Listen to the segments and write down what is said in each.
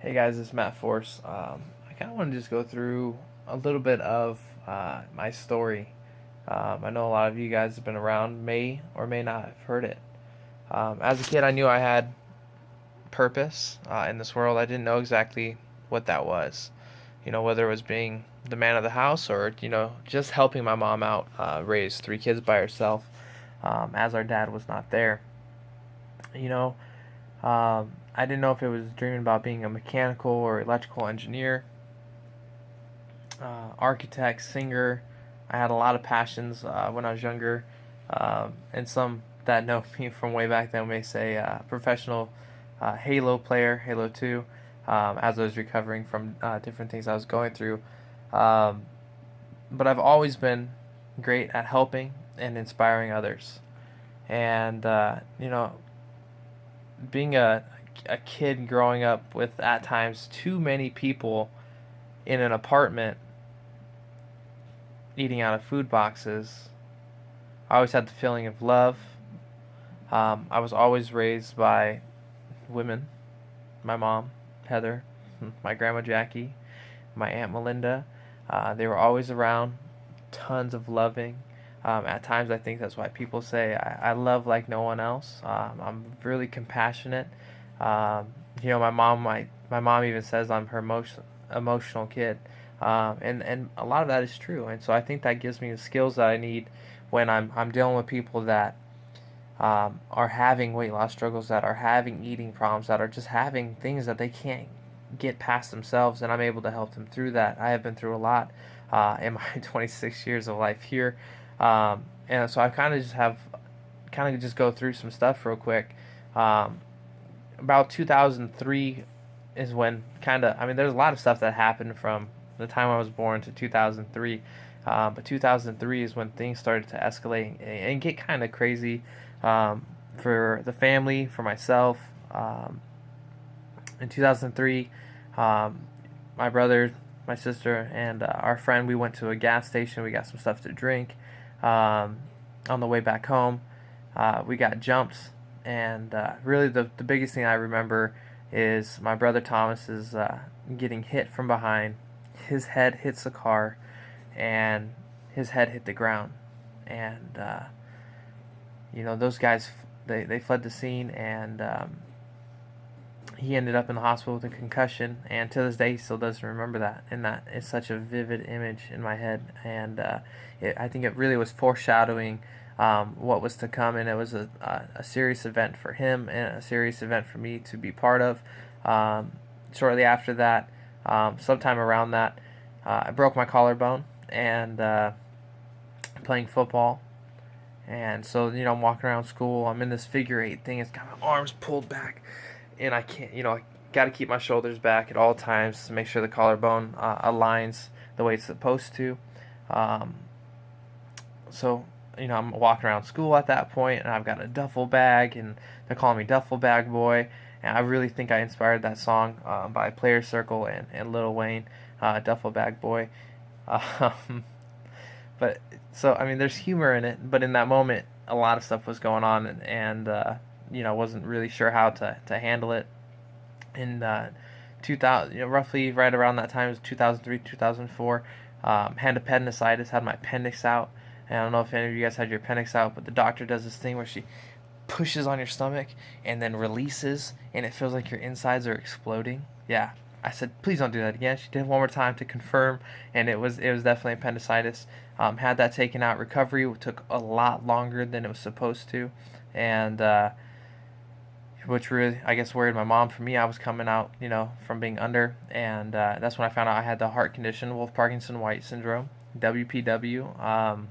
Hey guys, it's Matt Force. I kind of want to just go through a little bit of my story. I know a lot of you guys have been around, may or may not have heard it. As a kid, I knew I had purpose in this world. I didn't know exactly what that was. Whether it was being the man of the house or, just helping my mom out, raise three kids by herself as our dad was not there. You know, I didn't know if it was dreaming about being a mechanical or electrical engineer, architect, singer. I had a lot of passions when I was younger, and some that know me from way back then may say professional Halo player, Halo 2, as I was recovering from different things I was going through. Um, but I've always been great at helping and inspiring others. And, being a kid growing up with at times too many people in an apartment eating out of food boxes, I always had the feeling of love. I was always raised by women: my mom, Heather, my grandma Jackie, my aunt Melinda. They were always around, tons of loving. At times, I think that's why people say I love like no one else. I'm really compassionate. Um, my mom even says I'm her most emotional kid, and a lot of that is true. And so I think that gives me the skills that I need when I'm dealing with people that are having weight loss struggles, that are having eating problems, that are just having things that they can't get past themselves, and I'm able to help them through that. I have been through a lot in my 26 years of life here, and so I kind of just go through some stuff real quick. Um, about 2003 is when there's a lot of stuff that happened from the time I was born to 2003. But 2003 is when things started to escalate and get kind of crazy for the family, for myself. In 2003, um, my brother, my sister, and our friend, we went to a gas station. We got some stuff to drink. Um, on the way back home, we got jumped, and really the biggest thing I remember is my brother Thomas is getting hit from behind. His head hits the car, and his head hit the ground, and those guys they fled the scene, and he ended up in the hospital with a concussion, and to this day he still doesn't remember that, and that is such a vivid image in my head, and I think it really was foreshadowing what was to come, and it was a serious event for him and a serious event for me to be part of. Shortly after that, sometime around that, I broke my collarbone, and playing football. And so, I'm walking around school. I'm in this figure eight thing. It's got my arms pulled back, and I can't, I got to keep my shoulders back at all times to make sure the collarbone aligns the way it's supposed to. Um, so, I'm walking around school at that point, and I've got a duffel bag, and they're calling me Duffel Bag Boy. And I really think I inspired that song by Player Circle and Lil Wayne, Duffel Bag Boy. Um, but so there's humor in it, but in that moment, a lot of stuff was going on, and wasn't really sure how to handle it. In 2000, roughly right around that time, it was 2003, 2004. Had appendicitis, had my appendix out. And I don't know if any of you guys had your appendix out, but the doctor does this thing where she pushes on your stomach and then releases, and it feels like your insides are exploding. Yeah, I said, please don't do that again. She did it one more time to confirm, and it was definitely appendicitis. Had that taken out. Recovery took a lot longer than it was supposed to, and which really, I guess, worried my mom. For me, I was coming out, from being under, and that's when I found out I had the heart condition, Wolff Parkinson White syndrome, WPW.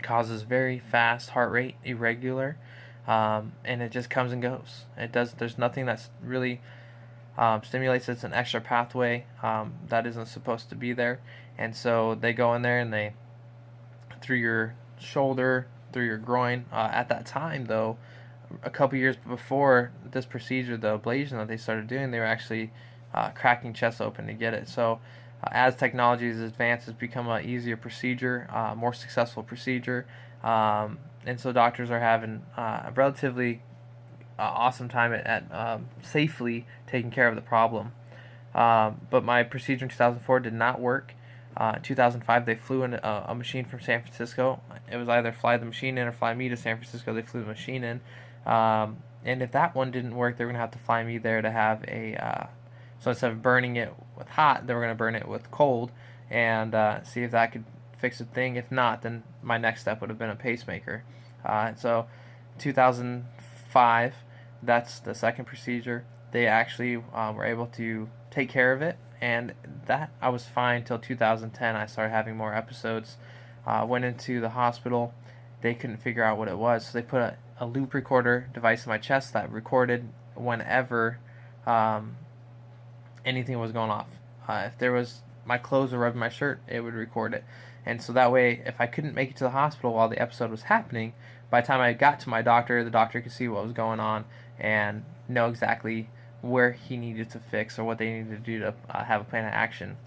Causes very fast heart rate, irregular, and it just comes and goes. It does. There's nothing that's really stimulates. It's an extra pathway that isn't supposed to be there, and so they go in there and they through your shoulder, through your groin. At that time, though, a couple years before this procedure, the ablation that they started doing, they were actually cracking chests open to get it. So, as technology has advanced, it's become a easier procedure, more successful procedure, and so doctors are having a relatively awesome time at safely taking care of the problem. But my procedure in 2004 did not work. In 2005, they flew in a machine from San Francisco. It was either fly the machine in or fly me to San Francisco. They flew the machine in. And if that one didn't work, they were going to have to fly me there to have so instead of burning it with hot, they were going to burn it with cold and see if that could fix the thing. If not, then my next step would have been a pacemaker. So 2005, that's the second procedure. They actually were able to take care of it, and that I was fine till 2010. I started having more episodes. Went into the hospital. They couldn't figure out what it was, so they put a loop recorder device in my chest that recorded whenever anything was going off. If there was my clothes were rubbing my shirt, it would record it. And so that way, if I couldn't make it to the hospital while the episode was happening, by the time I got to my doctor, the doctor could see what was going on and know exactly where he needed to fix or what they needed to do to have a plan of action.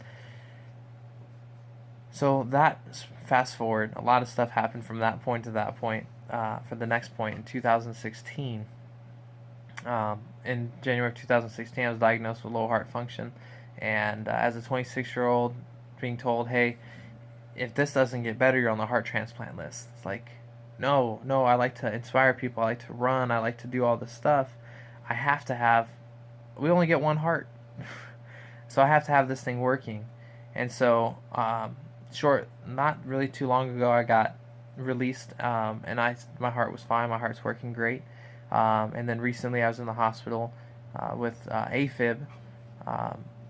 So that, fast forward, a lot of stuff happened from that point to that point. For the next point, in 2016, in January of 2016, I was diagnosed with low heart function. And as a 26-year-old, being told, hey, if this doesn't get better, you're on the heart transplant list. It's like, no, I like to inspire people. I like to run. I like to do all this stuff. I have to have, we only get one heart. So I have to have this thing working. And so, not really too long ago, I got released, and my heart was fine. My heart's working great. And then recently, I was in the hospital with AFib,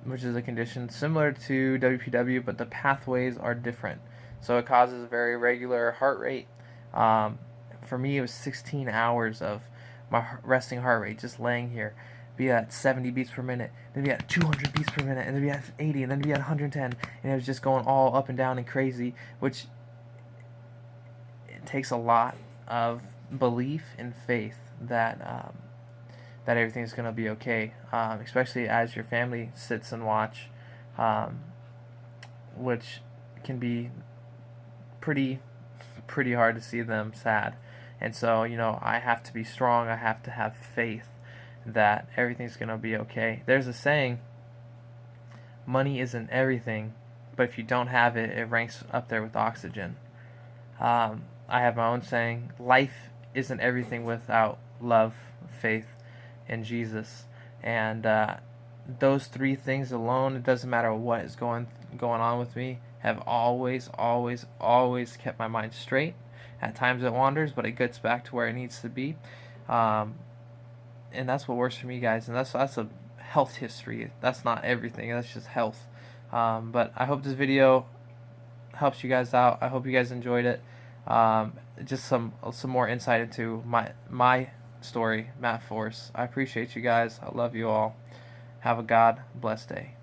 which is a condition similar to WPW, but the pathways are different. So it causes a very irregular heart rate. For me, it was 16 hours of my resting heart rate just laying here, be at 70 beats per minute, then be at 200 beats per minute, and then be at 80, and then be at 110, and it was just going all up and down and crazy, which it takes a lot of belief and faith that that everything's going to be okay, especially as your family sits and watch, which can be pretty hard to see them sad. And so, I have to be strong. I have to have faith that everything's going to be okay. There's a saying, money isn't everything, but if you don't have it, it ranks up there with oxygen. I have my own saying, life isn't everything without love, faith, and Jesus. And those three things alone, it doesn't matter what is going on with me, have always kept my mind straight. At times it wanders, but it gets back to where it needs to be. And that's what works for me, guys. And that's a health history. That's not everything. That's just health. But I hope this video helps you guys out. I hope you guys enjoyed it. Just some more insight into my story, Matt Force. I appreciate you guys. I love you all. Have a God blessed day.